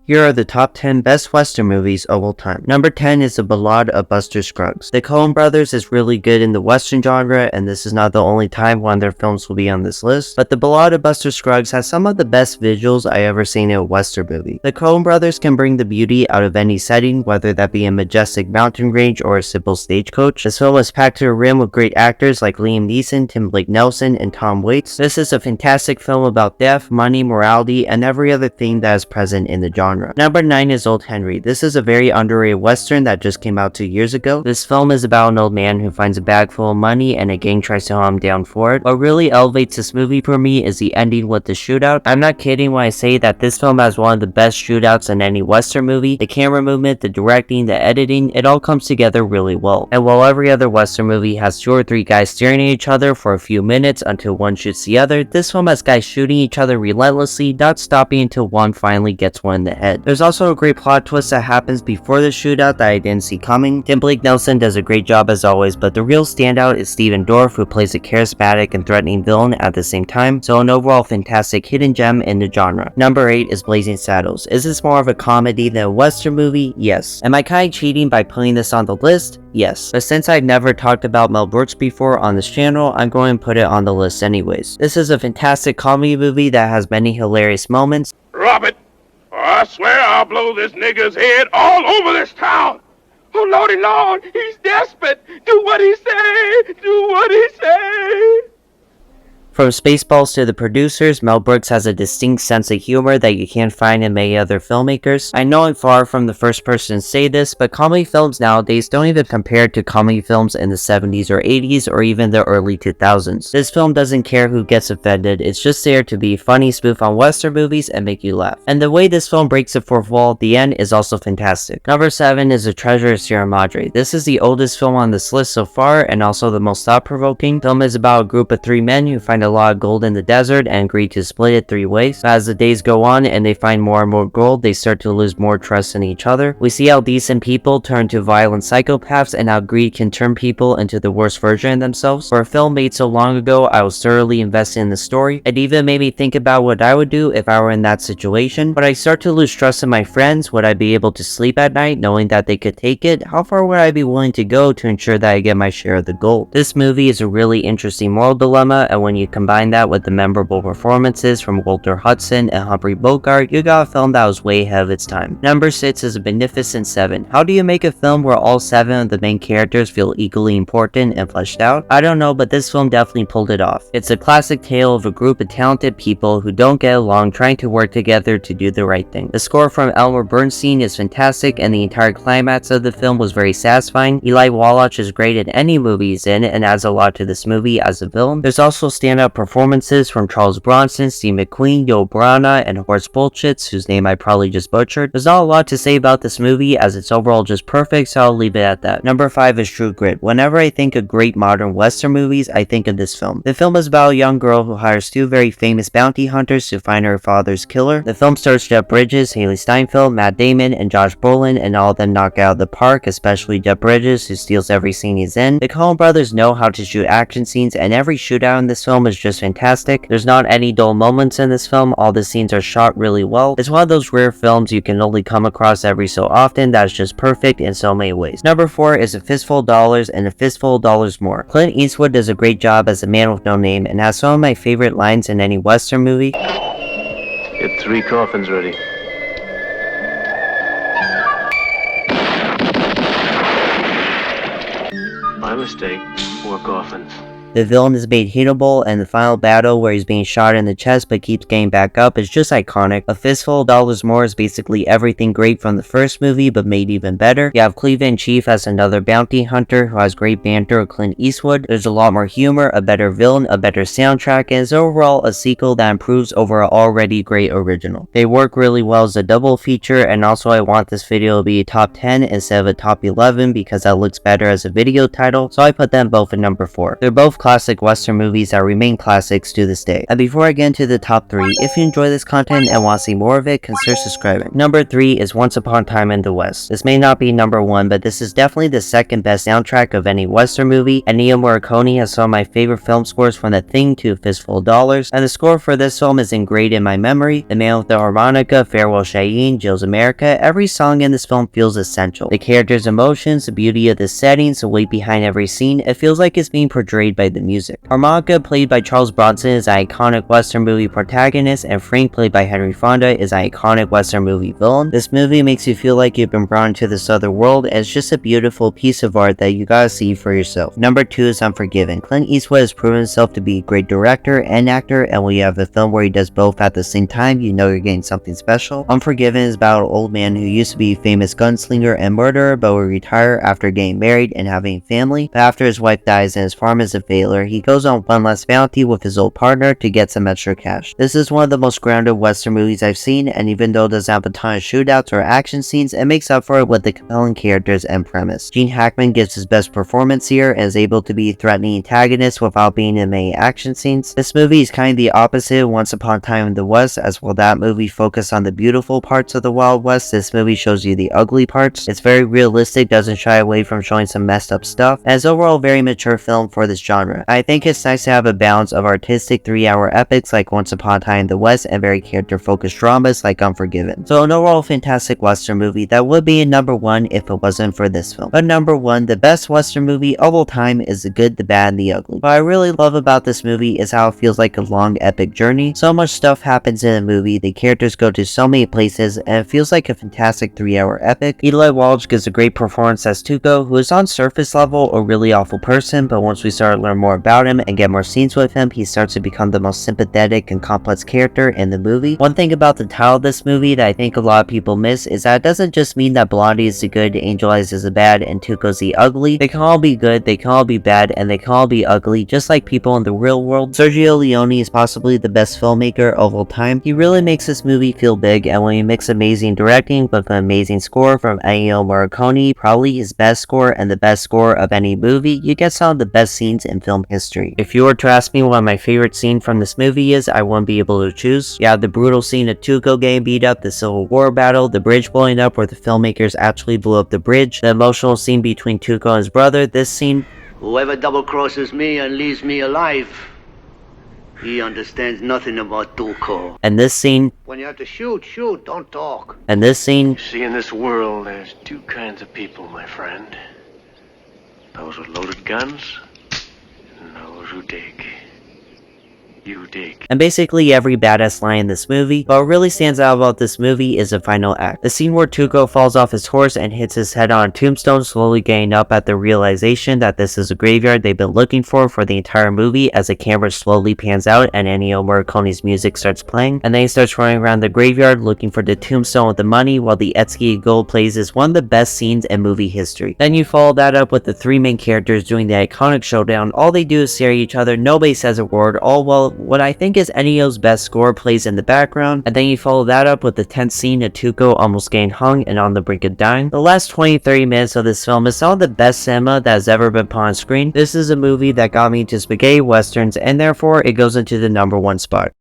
Here are the top 10 best Western movies of all time. Number 10 is The Ballad of Buster Scruggs. The Coen brothers is really good in the Western genre, and this is not the only time one of their films will be on this list, but The Ballad of Buster Scruggs has some of the best visuals I ever seen in a Western movie. The Coen brothers can bring the beauty out of any setting, whether that be a majestic mountain range or a simple stagecoach. This film is packed to the rim with great actors like Liam Neeson, Tim Blake Nelson, and Tom Waits. This is a fantastic film about death, money, morality, and every other thing that is present in the genre. Number 9 is Old Henry. This is a very underrated Western that just came out 2 years ago. This film is about an old man who finds a bag full of money and a gang tries to hunt him down for it. What really elevates this movie for me is the ending with the shootout. I'm not kidding when I say that this film has one of the best shootouts in any Western movie. The camera movement, the directing, the editing, it all comes together really well. And while every other Western movie has 2 or 3 guys staring at each other for a few minutes until one shoots the other, this film has guys shooting each other relentlessly, not stopping until one finally gets one in the head. There's also a great plot twist that happens before the shootout that I didn't see coming. Tim Blake Nelson does a great job as always, but the real standout is Stephen Dorff, who plays a charismatic and threatening villain at the same time, so an overall fantastic hidden gem in the genre. Number 8 is Blazing Saddles. Is this more of a comedy than a Western movie? Yes. Am I kinda cheating by putting this on the list? Yes. But since I've never talked about Mel Brooks before on this channel, I'm going to put it on the list anyways. This is a fantastic comedy movie that has many hilarious moments. Robert! I swear I'll blow this nigger's head all over this town. Oh, Lordy Lord, he's desperate. Do what he say. Do what he say. From Spaceballs to the producers, Mel Brooks has a distinct sense of humor that you can't find in many other filmmakers. I know I'm far from the first person to say this, but comedy films nowadays don't even compare to comedy films in the 70s or 80s or even the early 2000s. This film doesn't care who gets offended, it's just there to be a funny spoof on Western movies and make you laugh. And the way this film breaks the fourth wall at the end is also fantastic. Number 7 is The Treasure of Sierra Madre. This is the oldest film on this list so far and also the most thought-provoking. The film is about a group of 3 men who find a lot of gold in the desert and agree to split it 3 ways. As the days go on and they find more and more gold, they start to lose more trust in each other. We see how decent people turn to violent psychopaths and how greed can turn people into the worst version of themselves. For a film made so long ago, I was thoroughly invested in the story. It even made me think about what I would do if I were in that situation. But I start to lose trust in my friends. Would I be able to sleep at night knowing that they could take it? How far would I be willing to go to ensure that I get my share of the gold? This movie is a really interesting moral dilemma, and when you combine that with the memorable performances from Walter Hudson and Humphrey Bogart, you got a film that was way ahead of its time. Number 6 is A Magnificent Seven. How do you make a film where all 7 of the main characters feel equally important and fleshed out? I don't know, but this film definitely pulled it off. It's a classic tale of a group of talented people who don't get along trying to work together to do the right thing. The score from Elmer Bernstein is fantastic, and the entire climax of the film was very satisfying. Eli Wallach is great in any movie he's in and adds a lot to this movie as a villain. There's also standout performances from Charles Bronson, Steve McQueen, Yul Brynner, and Horst Bolchitz, whose name I probably just butchered. There's not a lot to say about this movie as it's overall just perfect, so I'll leave it at that. Number 5 is True Grit. Whenever I think of great modern Western movies, I think of this film. The film is about a young girl who hires 2 very famous bounty hunters to find her father's killer. The film stars Jeff Bridges, Haley Steinfeld, Matt Damon, and Josh Brolin, and all of them knock out of the park, especially Jeff Bridges, who steals every scene he's in. The Coen brothers know how to shoot action scenes, and every shootout in this film is just fantastic. There's not any dull moments in this film, all the scenes are shot really well. It's one of those rare films you can only come across every so often that is just perfect in so many ways. Number 4 is A Fistful of Dollars and A Fistful of Dollars More. Clint Eastwood does a great job as a man with no name and has some of my favorite lines in any Western movie. Get 3 coffins ready. My mistake. 4 coffins. The villain is made hateable, and the final battle where he's being shot in the chest but keeps getting back up is just iconic. A Fistful of Dollars More is basically everything great from the first movie but made even better. You have Cleveland Chief as another bounty hunter who has great banter with Clint Eastwood. There's a lot more humor, a better villain, a better soundtrack, and is overall a sequel that improves over an already great original. They work really well as a double feature, and also I want this video to be a top 10 instead of a top 11 because that looks better as a video title, so I put them both at number 4. They're both classic Western movies that remain classics to this day. And before I get into the top 3, if you enjoy this content and want to see more of it, consider subscribing. Number 3 is Once Upon a Time in the West. This may not be number 1, but this is definitely the second best soundtrack of any Western movie, and Ennio Morricone has some of my favorite film scores from The Thing to Fistful of Dollars, and the score for this film is engraved in my memory. The Man with the Harmonica, Farewell Cheyenne, Jill's America, every song in this film feels essential. The characters' emotions, the beauty of the settings, the weight behind every scene, it feels like it's being portrayed by the music. Harmonica, played by Charles Bronson, is an iconic Western movie protagonist, and Frank, played by Henry Fonda, is an iconic Western movie villain. This movie makes you feel like you've been brought into this other world, and it's just a beautiful piece of art that you gotta see for yourself. Number 2 is Unforgiven. Clint Eastwood has proven himself to be a great director and actor, and when you have a film where he does both at the same time, you know you're getting something special. Unforgiven is about an old man who used to be a famous gunslinger and murderer, but will retire after getting married and having a family. But after his wife dies and his farm is a failure, he goes on one last bounty with his old partner to get some extra cash. This is one of the most grounded Western movies I've seen, and even though it doesn't have a ton of shootouts or action scenes, it makes up for it with the compelling characters and premise. Gene Hackman gives his best performance here and is able to be a threatening antagonist without being in many action scenes. This movie is kind of the opposite of Once Upon a Time in the West, as while that movie focused on the beautiful parts of the Wild West, this movie shows you the ugly parts. It's very realistic, doesn't shy away from showing some messed up stuff, and is overall a very mature film for this genre. I think it's nice to have a balance of artistic 3-hour epics like Once Upon a Time in the West and very character-focused dramas like Unforgiven. So an overall fantastic Western movie that would be in number 1 if it wasn't for this film. But number 1, the best Western movie of all time is The Good, the Bad, and the Ugly. What I really love about this movie is how it feels like a long epic journey. So much stuff happens in the movie, the characters go to so many places, and it feels like a fantastic 3-hour epic. Eli Wallach gives a great performance as Tuco, who is on surface level a really awful person, but once we start to learn more about him and get more scenes with him, he starts to become the most sympathetic and complex character in the movie. One thing about the title of this movie that I think a lot of people miss is that it doesn't just mean that Blondie is the good, Angel Eyes is the bad, and Tuco's the ugly. They can all be good, they can all be bad, and they can all be ugly, just like people in the real world. Sergio Leone is possibly the best filmmaker of all time. He really makes this movie feel big, and when you mix amazing directing with an amazing score from Ennio Morricone, probably his best score and the best score of any movie, you get some of the best scenes in film history. If you were to ask me what my favorite scene from this movie is, I wouldn't be able to choose. You have the brutal scene of Tuco getting beat up, the Civil War battle, the bridge blowing up where the filmmakers actually blew up the bridge, the emotional scene between Tuco and his brother. This scene, whoever double-crosses me and leaves me alive, he understands nothing about Tuco. and this scene, When you have to shoot, shoot, don't talk. and this scene, You see, in this world, there's two kinds of people, my friend. Those with loaded guns, and those who dig. You dig. and basically every badass line in this movie. But what really stands out about this movie is the final act. The scene where Tuco falls off his horse and hits his head on a tombstone, slowly getting up at the realization that this is a graveyard they've been looking for the entire movie, as the camera slowly pans out and Ennio Morricone's music starts playing, and then he starts running around the graveyard looking for the tombstone with the money while the Etsuki Gold plays is one of the best scenes in movie history. Then you follow that up with the 3 main characters doing the iconic showdown. All they do is stare at each other, nobody says a word, all while what I think is Ennio's best score plays in the background, and then you follow that up with the tense scene of Tuco almost getting hung and on the brink of dying. The last 20-30 minutes of this film is some of the best cinema that has ever been put on screen. This is a movie that got me into spaghetti westerns, and therefore it goes into the number 1 spot.